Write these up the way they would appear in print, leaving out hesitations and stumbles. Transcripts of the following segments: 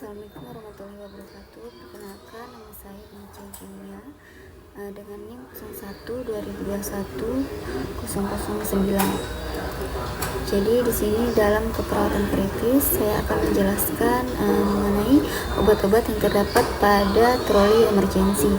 Assalamualaikum warahmatullahi wabarakatuh. Perkenalkan, nama saya Inca Junia dengan NIM 01 2021 009. Jadi di sini dalam keperawatan kritis saya akan menjelaskan mengenai obat-obat yang terdapat pada troli emergensi.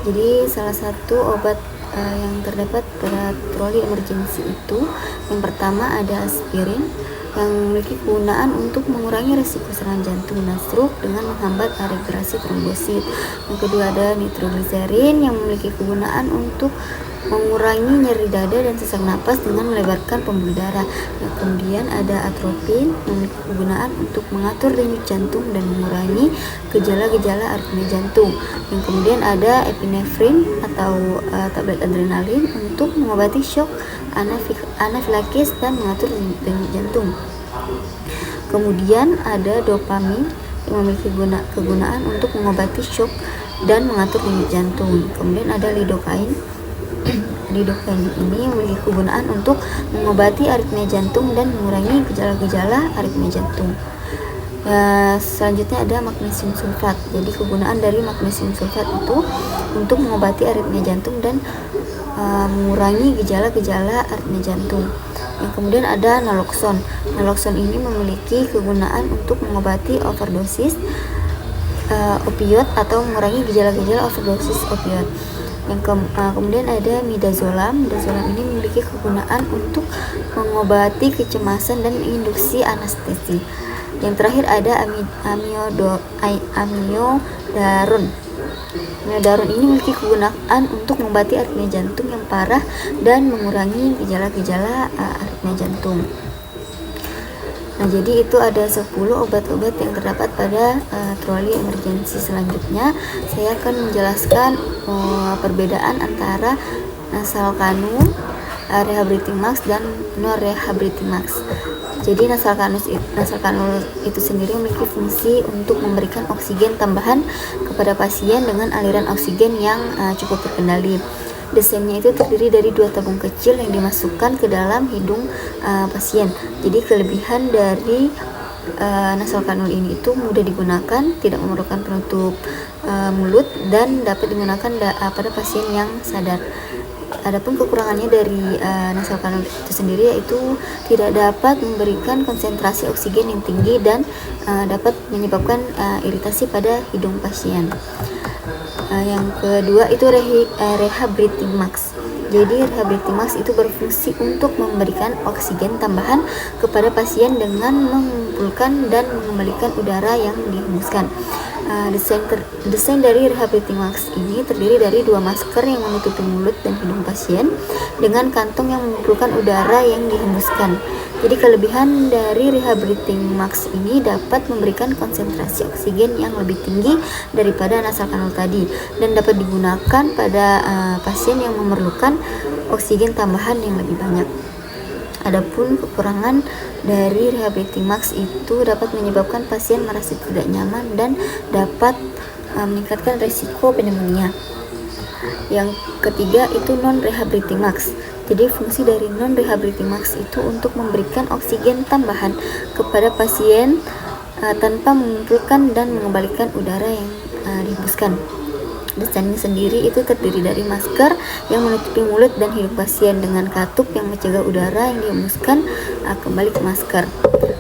Jadi salah satu obat yang terdapat pada troli emergensi itu yang pertama ada aspirin yang memiliki kegunaan untuk mengurangi risiko serangan jantung dan stroke dengan menghambat regenerasi trombosit. Yang kedua ada nitrogliserin yang memiliki kegunaan untuk mengurangi nyeri dada dan sesak napas dengan melebarkan pembuluh darah. Yang kemudian ada atropin yang memiliki kegunaan untuk mengatur denyut jantung dan mengurangi gejala-gejala aritmia jantung. Yang kemudian ada epinefrin atau tablet adrenalin untuk mengobati shock anafilaksis dan mengatur denyut jantung. Kemudian ada dopamin yang memiliki kegunaan untuk mengobati shock dan mengatur denyut jantung. Kemudian ada lidocain. Lidocain ini memiliki kegunaan untuk mengobati aritmia jantung dan mengurangi gejala-gejala aritmia jantung. Selanjutnya ada magnesium sulfat. Jadi kegunaan dari magnesium sulfat itu untuk mengobati aritmia jantung dan mengurangi gejala-gejala aritmia jantung. Yang kemudian ada naloxone. Naloxone ini memiliki kegunaan untuk mengobati overdosis opioid atau mengurangi gejala-gejala overdosis opioid. Yang kemudian ada midazolam. Midazolam ini memiliki kegunaan untuk mengobati kecemasan dan induksi anestesi. Yang terakhir ada amiodarone. Amiodarone ini memiliki kegunaan untuk mengobati aritmia jantung yang parah dan mengurangi gejala-gejala aritmia jantung. Nah, jadi itu ada 10 obat-obat yang terdapat pada troli emergensi. Selanjutnya saya akan menjelaskan perbedaan antara nasal kanul, rehabilitating max dan non rehabilitating max. Jadi nasal kanul itu sendiri memiliki fungsi untuk memberikan oksigen tambahan kepada pasien dengan aliran oksigen yang cukup terkendali. Desainnya itu terdiri dari 2 tabung kecil yang dimasukkan ke dalam hidung pasien. Jadi kelebihan dari nasal kanul ini itu mudah digunakan, tidak memerlukan penutup mulut dan dapat digunakan pada pasien yang sadar. Adapun kekurangannya dari nasal kanul itu sendiri yaitu tidak dapat memberikan konsentrasi oksigen yang tinggi dan dapat menyebabkan iritasi pada hidung pasien. Yang kedua itu rehabilitating max. Jadi rehabilitating max itu berfungsi untuk memberikan oksigen tambahan kepada pasien dengan mengumpulkan dan mengembalikan udara yang dihembuskan. Desain dari rehabilitating max ini terdiri dari 2 masker yang menutupi mulut dan hidung pasien dengan kantong yang mengumpulkan udara yang dihembuskan. Jadi kelebihan dari rehabilitating max ini dapat memberikan konsentrasi oksigen yang lebih tinggi daripada nasal kanul tadi dan dapat digunakan pada pasien yang memerlukan oksigen tambahan yang lebih banyak. Adapun kekurangan dari rehabilitating max itu dapat menyebabkan pasien merasa tidak nyaman dan dapat meningkatkan risiko pneumonia. Yang ketiga itu non rehabilitating max. Jadi fungsi dari non rehabilitating max itu untuk memberikan oksigen tambahan kepada pasien tanpa mengumpulkan dan mengembalikan udara yang dihembuskan. Desainnya sendiri itu terdiri dari masker yang menutupi mulut dan hidung pasien dengan katup yang mencegah udara yang dihembuskan kembali ke masker.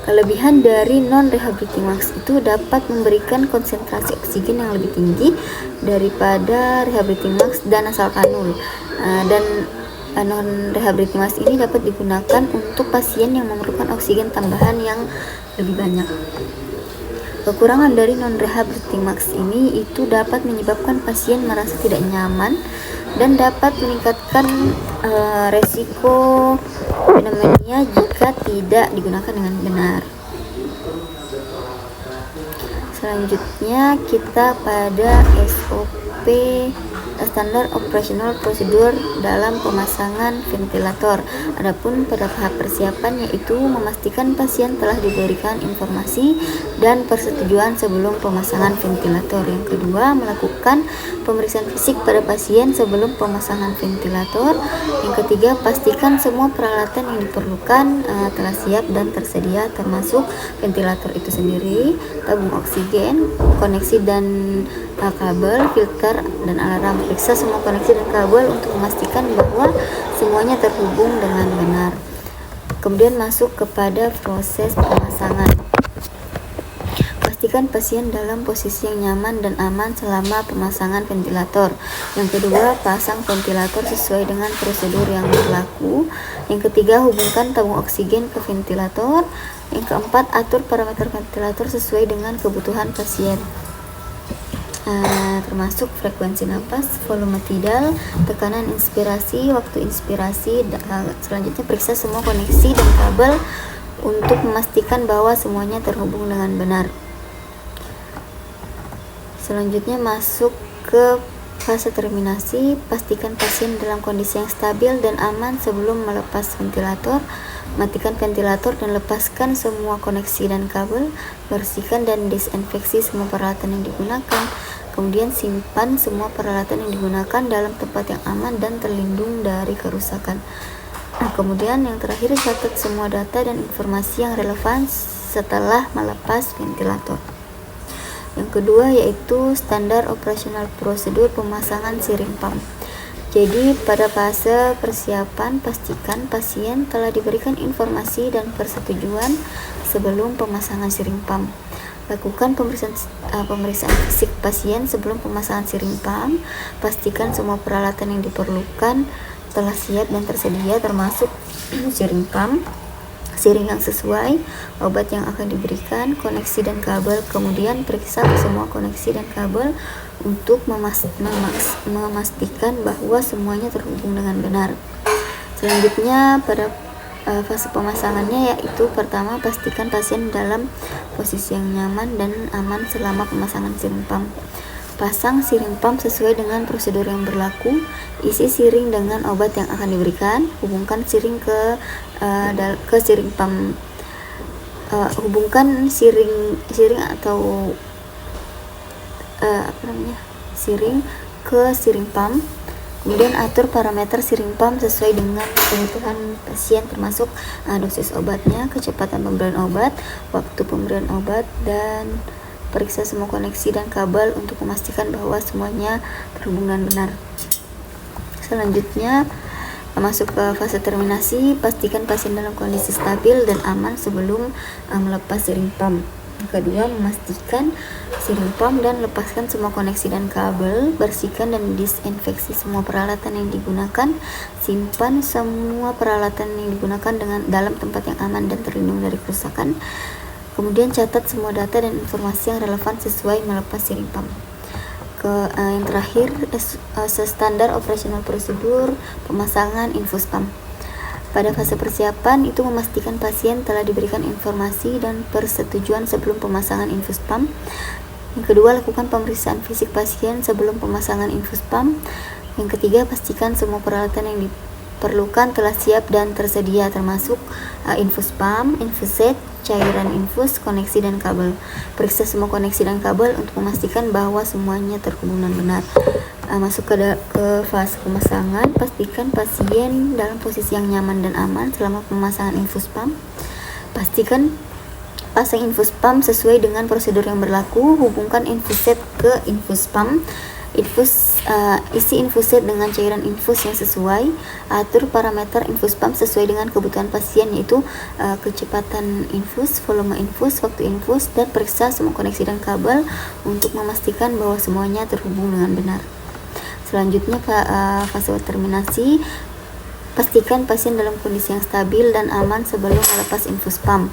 Kelebihan dari non rehabilitating max itu dapat memberikan konsentrasi oksigen yang lebih tinggi daripada rehabilitating max dan nasal kanul. Dan non rehabilitating max ini dapat digunakan untuk pasien yang memerlukan oksigen tambahan yang lebih banyak. Kekurangan dari non rehabilitating max ini itu dapat menyebabkan pasien merasa tidak nyaman dan dapat meningkatkan resiko pneumonia jika tidak digunakan dengan benar. Selanjutnya kita pada SOP standar operational procedure dalam pemasangan ventilator. Adapun pada tahap persiapan yaitu memastikan pasien telah diberikan informasi dan persetujuan sebelum pemasangan ventilator. Yang kedua, melakukan pemeriksaan fisik pada pasien sebelum pemasangan ventilator. Yang ketiga, pastikan semua peralatan yang diperlukan telah siap dan tersedia, termasuk ventilator itu sendiri, tabung oksigen, koneksi dan kabel, filter, dan alarm. Periksa semua koneksi dan kabel untuk memastikan bahwa semuanya terhubung dengan benar. Kemudian masuk kepada proses pemasangan. Pastikan pasien dalam posisi yang nyaman dan aman selama pemasangan ventilator. Yang kedua, pasang ventilator sesuai dengan prosedur yang berlaku. Yang ketiga, hubungkan tabung oksigen ke ventilator. Yang keempat, atur parameter ventilator sesuai dengan kebutuhan pasien, termasuk frekuensi napas, volume tidal, tekanan inspirasi, waktu inspirasi. Selanjutnya, periksa semua koneksi dan kabel untuk memastikan bahwa semuanya terhubung dengan benar. Selanjutnya masuk ke fase terminasi. Pastikan pasien dalam kondisi yang stabil dan aman sebelum melepas ventilator. Matikan ventilator dan lepaskan semua koneksi dan kabel. Bersihkan dan disinfeksi semua peralatan yang digunakan. Kemudian simpan semua peralatan yang digunakan dalam tempat yang aman dan terlindung dari kerusakan. Kemudian yang terakhir, catat semua data dan informasi yang relevan setelah melepas ventilator. Yang kedua yaitu standar operasional prosedur pemasangan siring pump. Jadi pada fase persiapan, pastikan pasien telah diberikan informasi dan persetujuan sebelum pemasangan siring pump. Lakukan pemeriksaan fisik pasien sebelum pemasangan siring pump. Pastikan semua peralatan yang diperlukan telah siap dan tersedia, termasuk siring pump, siring yang sesuai, obat yang akan diberikan, koneksi dan kabel. Kemudian periksa semua koneksi dan kabel untuk memastikan bahwa semuanya terhubung dengan benar. Selanjutnya pada fase pemasangannya yaitu pertama, pastikan pasien dalam posisi yang nyaman dan aman selama pemasangan siring pump. Pasang siring pump sesuai dengan prosedur yang berlaku. Isi siring dengan obat yang akan diberikan. Hubungkan siring ke siring pump. Hubungkan siring atau siring ke siring pump. Kemudian atur parameter siring pump sesuai dengan kebutuhan pasien, termasuk dosis obatnya, kecepatan pemberian obat, waktu pemberian obat, dan periksa semua koneksi dan kabel untuk memastikan bahwa semuanya terhubung dengan benar. Selanjutnya masuk ke fase terminasi. Pastikan pasien dalam kondisi stabil dan aman sebelum melepas siring pump. Yang kedua, memastikan siring pump dan lepaskan semua koneksi dan kabel. Bersihkan dan disinfeksi semua peralatan yang digunakan. Simpan semua peralatan yang digunakan dalam tempat yang aman dan terlindung dari kerusakan. Kemudian catat semua data dan informasi yang relevan sesuai melepas siring pump. Yang terakhir, standar operasional prosedur pemasangan infus pump. Pada fase persiapan itu memastikan pasien telah diberikan informasi dan persetujuan sebelum pemasangan infus pump. Yang kedua, lakukan pemeriksaan fisik pasien sebelum pemasangan infus pump. Yang ketiga, pastikan semua peralatan yang diperlukan telah siap dan tersedia, termasuk infus pump, infuset, cairan infus, koneksi dan kabel. Periksa semua koneksi dan kabel untuk memastikan bahwa semuanya terhubung dengan benar. Masuk ke fase pemasangan. Pastikan pasien dalam posisi yang nyaman dan aman selama pemasangan infus pump. Pastikan pasang infus pump sesuai dengan prosedur yang berlaku. Hubungkan infuset ke infus pump. Isi infuset dengan cairan infus yang sesuai. Atur parameter infus pump sesuai dengan kebutuhan pasien, yaitu kecepatan infus, volume infus, waktu infus, dan periksa semua koneksi dan kabel untuk memastikan bahwa semuanya terhubung dengan benar. Selanjutnya fase terminasi. Pastikan pasien dalam kondisi yang stabil dan aman sebelum melepas infus pump.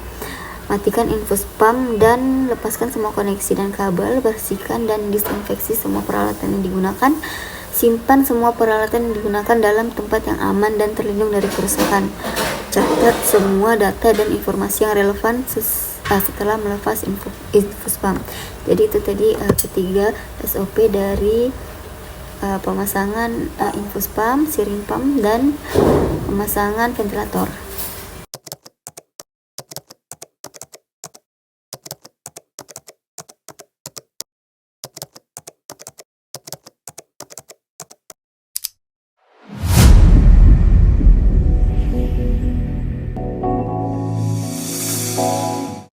Matikan infus pump dan lepaskan semua koneksi dan kabel. Bersihkan dan disinfeksi semua peralatan yang digunakan. Simpan semua peralatan yang digunakan dalam tempat yang aman dan terlindung dari kerusakan. Catat semua data dan informasi yang relevan setelah melepas infus pump. Jadi itu tadi ketiga SOP dari pemasangan infus pump, siring pump, dan pemasangan ventilator.